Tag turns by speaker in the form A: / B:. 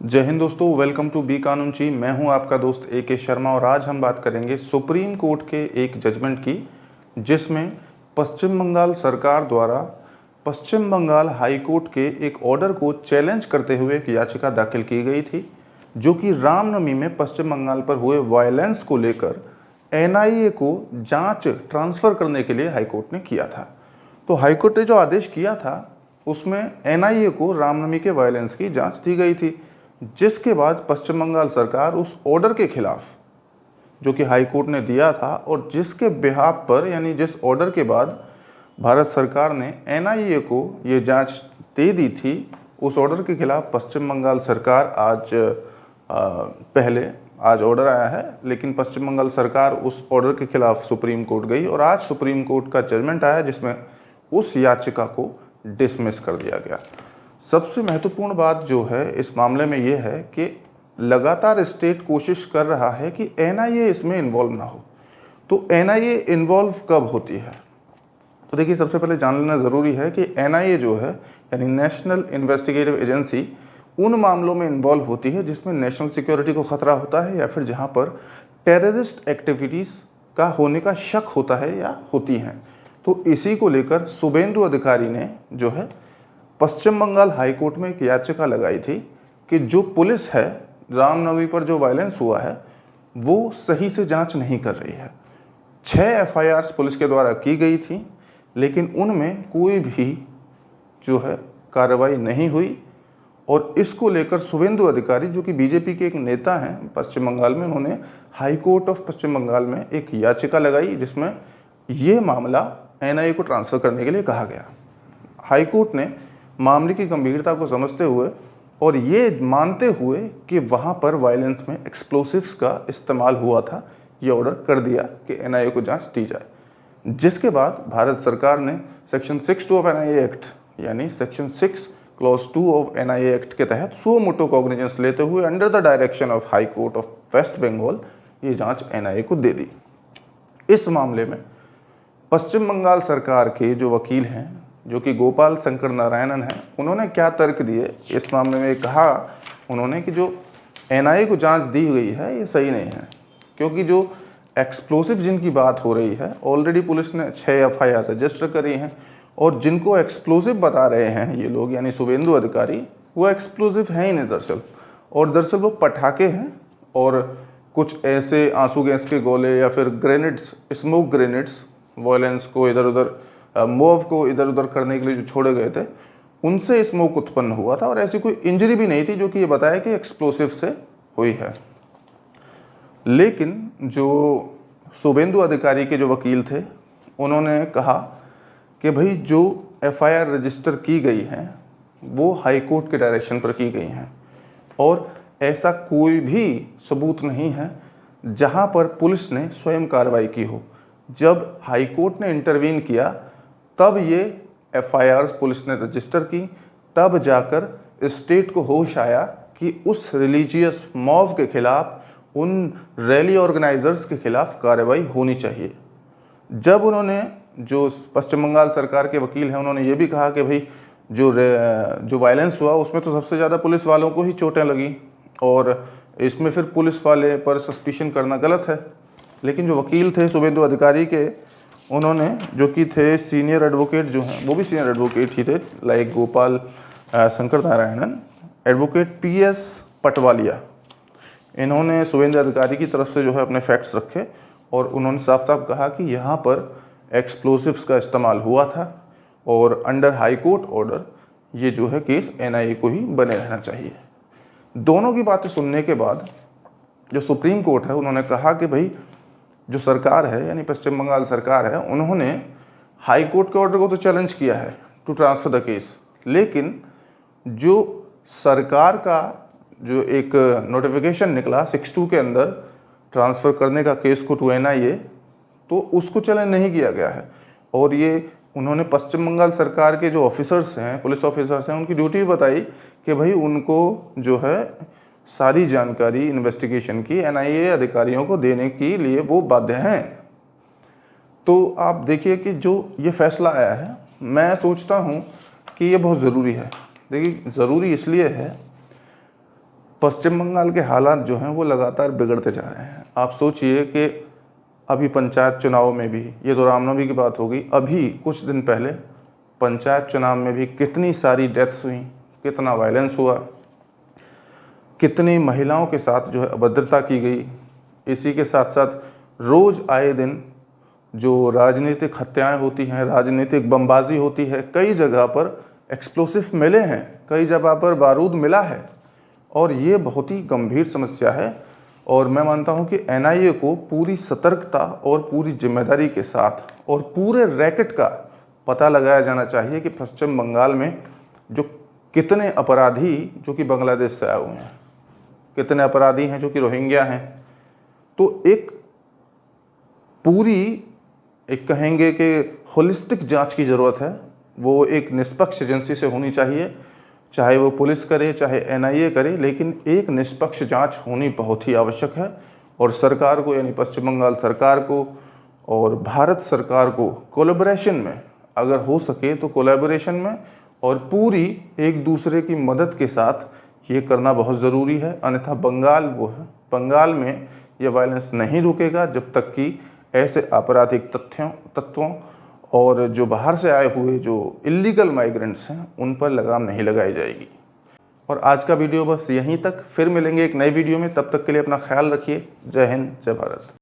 A: जय हिंद दोस्तों, welcome to be कानूनची। मैं हूं आपका दोस्त AK शर्मा और आज हम बात करेंगे सुप्रीम कोर्ट के एक जजमेंट की, जिसमें पश्चिम बंगाल सरकार द्वारा पश्चिम बंगाल हाई कोर्ट के एक ऑर्डर को चैलेंज करते हुए एक याचिका दाखिल की गई थी, जो कि रामनवमी में पश्चिम बंगाल पर हुए वायलेंस को लेकर NIA को जांच ट्रांसफ़र करने के लिए हाईकोर्ट ने किया था। तो हाईकोर्ट ने जो आदेश किया था उसमें NIA को रामनवमी के वायलेंस की जांच दी गई थी, जिसके बाद पश्चिम बंगाल सरकार उस ऑर्डर के खिलाफ जो कि हाई कोर्ट ने दिया था और जिसके बिहाफ पर यानी जिस ऑर्डर के बाद भारत सरकार ने NIA को ये जांच दे दी थी, उस ऑर्डर के खिलाफ पश्चिम बंगाल सरकार आज ऑर्डर आया है, लेकिन पश्चिम बंगाल सरकार उस ऑर्डर के खिलाफ सुप्रीम कोर्ट गई और आज सुप्रीम कोर्ट का जजमेंट आया जिसमें उस याचिका को डिसमिस कर दिया गया। सबसे महत्वपूर्ण बात जो है इस मामले में ये है कि लगातार स्टेट कोशिश कर रहा है कि NIA इसमें इन्वॉल्व ना हो। तो NIA इन्वॉल्व कब होती है? तो देखिए, सबसे पहले जान लेना ज़रूरी है कि NIA जो है यानी नेशनल इन्वेस्टिगेटिव एजेंसी उन मामलों में इन्वॉल्व होती है जिसमें नेशनल सिक्योरिटी को खतरा होता है या फिर जहाँ पर टेररिस्ट एक्टिविटीज़ का होने का शक होता है या होती हैं। तो इसी को लेकर शुभेंदु अधिकारी ने जो है पश्चिम बंगाल हाई कोर्ट में एक याचिका लगाई थी कि जो पुलिस है रामनवमी पर जो वायलेंस हुआ है वो सही से जांच नहीं कर रही है। 6 FIRs पुलिस के द्वारा की गई थी, लेकिन उनमें कोई भी जो है कार्रवाई नहीं हुई और इसको लेकर शुभेंदु अधिकारी जो कि BJP के एक नेता हैं पश्चिम बंगाल में, उन्होंने हाई कोर्ट ऑफ पश्चिम बंगाल में एक याचिका लगाई जिसमें ये मामला NIA को ट्रांसफ़र करने के लिए कहा गया। हाई कोर्ट ने मामले की गंभीरता को समझते हुए और ये मानते हुए कि वहाँ पर वायलेंस में एक्सप्लोसिव्स का इस्तेमाल हुआ था, ये ऑर्डर कर दिया कि NIA को जांच दी जाए। जिसके बाद भारत सरकार ने सेक्शन 6(2) ऑफ NIA एक्ट यानी section 6 clause 2 of NIA Act के तहत सो मोटो कॉग्निजेंस लेते हुए under the direction of High Court of West Bengal ये जाँच NIA को दे दी। इस मामले में पश्चिम बंगाल सरकार के जो वकील हैं जो कि गोपाल शंकर नारायणन हैं, उन्होंने क्या तर्क दिए इस मामले में? कहा उन्होंने कि जो NIA को जांच दी गई है ये सही नहीं है, क्योंकि जो एक्सप्लोसिव जिनकी बात हो रही है ऑलरेडी पुलिस ने 6 FIR रजिस्टर करी हैं और जिनको एक्सप्लोसिव बता रहे हैं ये लोग यानी शुभेंदु अधिकारी, वो एक्सप्लोसिव हैं ही नहीं दरअसल, और दरअसल वो पटाखे हैं और कुछ ऐसे आंसू गैस के गोले या फिर ग्रेनेड्स, स्मोक ग्रेनेड्स, वायलेंस को इधर उधर मूव को इधर उधर करने के लिए जो छोड़े गए थे उनसे स्मोक उत्पन्न हुआ था और ऐसी कोई इंजरी भी नहीं थी जो कि ये बताया कि एक्सप्लोसिव से हुई है। लेकिन जो शुभेंदु अधिकारी के जो वकील थे उन्होंने कहा कि भाई जो FIR रजिस्टर की गई हैं वो हाई कोर्ट के डायरेक्शन पर की गई हैं और ऐसा कोई भी सबूत नहीं है जहां पर पुलिस ने स्वयं कार्रवाई की हो। जब हाई कोर्ट ने इंटरवीन किया तब ये FIRs पुलिस ने रजिस्टर की, तब जाकर स्टेट को होश आया कि उस रिलीजियस मॉब के खिलाफ, उन रैली ऑर्गेनाइजर्स के खिलाफ कार्रवाई होनी चाहिए। जब उन्होंने, जो पश्चिम बंगाल सरकार के वकील हैं, उन्होंने ये भी कहा कि भाई जो वायलेंस हुआ उसमें तो सबसे ज़्यादा पुलिस वालों को ही चोटें लगी और इसमें फिर पुलिस वाले पर सस्पिशन करना गलत है। लेकिन जो वकील थे शुभेंदु अधिकारी के, उन्होंने जो कि थे सीनियर एडवोकेट जो हैं, वो भी सीनियर एडवोकेट ही थे, like Gopal Shankar Narayanan, advocate PS Patwalia, इन्होंने शुभेंदु अधिकारी की तरफ से जो है अपने फैक्ट्स रखे और उन्होंने साफ साफ कहा कि यहाँ पर एक्सप्लोसिव्स का इस्तेमाल हुआ था और अंडर हाई कोर्ट ऑर्डर ये जो है केस NIA को ही बने रहना चाहिए। दोनों की बातें सुनने के बाद जो सुप्रीम कोर्ट है उन्होंने कहा कि भाई जो सरकार है यानी पश्चिम बंगाल सरकार है, उन्होंने हाई कोर्ट के ऑर्डर को तो चैलेंज किया है टू ट्रांसफर द केस, लेकिन जो सरकार का जो एक नोटिफिकेशन निकला 6(2) के अंदर ट्रांसफ़र करने का केस को टू NIA, तो उसको चैलेंज नहीं किया गया है। और ये उन्होंने पश्चिम बंगाल सरकार के जो ऑफिसर्स हैं, पुलिस ऑफिसर्स हैं, उनकी ड्यूटी भी बताई कि भाई उनको जो है सारी जानकारी इन्वेस्टिगेशन की NIA अधिकारियों को देने के लिए वो बाध्य हैं। तो आप देखिए कि जो ये फैसला आया है, मैं सोचता हूँ कि ये बहुत ज़रूरी है। देखिए, ज़रूरी इसलिए है पश्चिम बंगाल के हालात जो हैं वो लगातार बिगड़ते जा रहे हैं। आप सोचिए कि अभी पंचायत चुनाव में भी, ये तो रामनवमी की बात होगी, अभी कुछ दिन पहले पंचायत चुनाव में भी कितनी सारी डेथ्स हुई, कितना वायलेंस हुआ, कितनी महिलाओं के साथ जो है अभद्रता की गई। इसी के साथ साथ रोज़ आए दिन जो राजनीतिक हत्याएं होती हैं, राजनीतिक बमबाजी होती है, कई जगह पर एक्सप्लोसिव मिले हैं, कई जगह पर बारूद मिला है और ये बहुत ही गंभीर समस्या है। और मैं मानता हूं कि एनआईए को पूरी सतर्कता और पूरी जिम्मेदारी के साथ और पूरे रैकेट का पता लगाया जाना चाहिए कि पश्चिम बंगाल में जो कितने अपराधी जो कि बांग्लादेश से आए हुए हैं, कितने अपराधी हैं जो कि रोहिंग्या हैं, तो एक कहेंगे कि होलिस्टिक जांच की ज़रूरत है। वो एक निष्पक्ष एजेंसी से होनी चाहिए, चाहे वो पुलिस करे चाहे एनआईए करे, लेकिन एक निष्पक्ष जांच होनी बहुत ही आवश्यक है। और सरकार को, यानी पश्चिम बंगाल सरकार को और भारत सरकार को कोलैबोरेशन में, अगर हो सके तो कोलैबोरेशन में और पूरी एक दूसरे की मदद के साथ ये करना बहुत ज़रूरी है। अन्यथा बंगाल में ये वायलेंस नहीं रुकेगा जब तक कि ऐसे आपराधिक तत्वों और जो बाहर से आए हुए जो इलीगल माइग्रेंट्स हैं उन पर लगाम नहीं लगाई जाएगी। और आज का वीडियो बस यहीं तक, फिर मिलेंगे एक नई वीडियो में। तब तक के लिए अपना ख्याल रखिए। जय हिंद, जय भारत।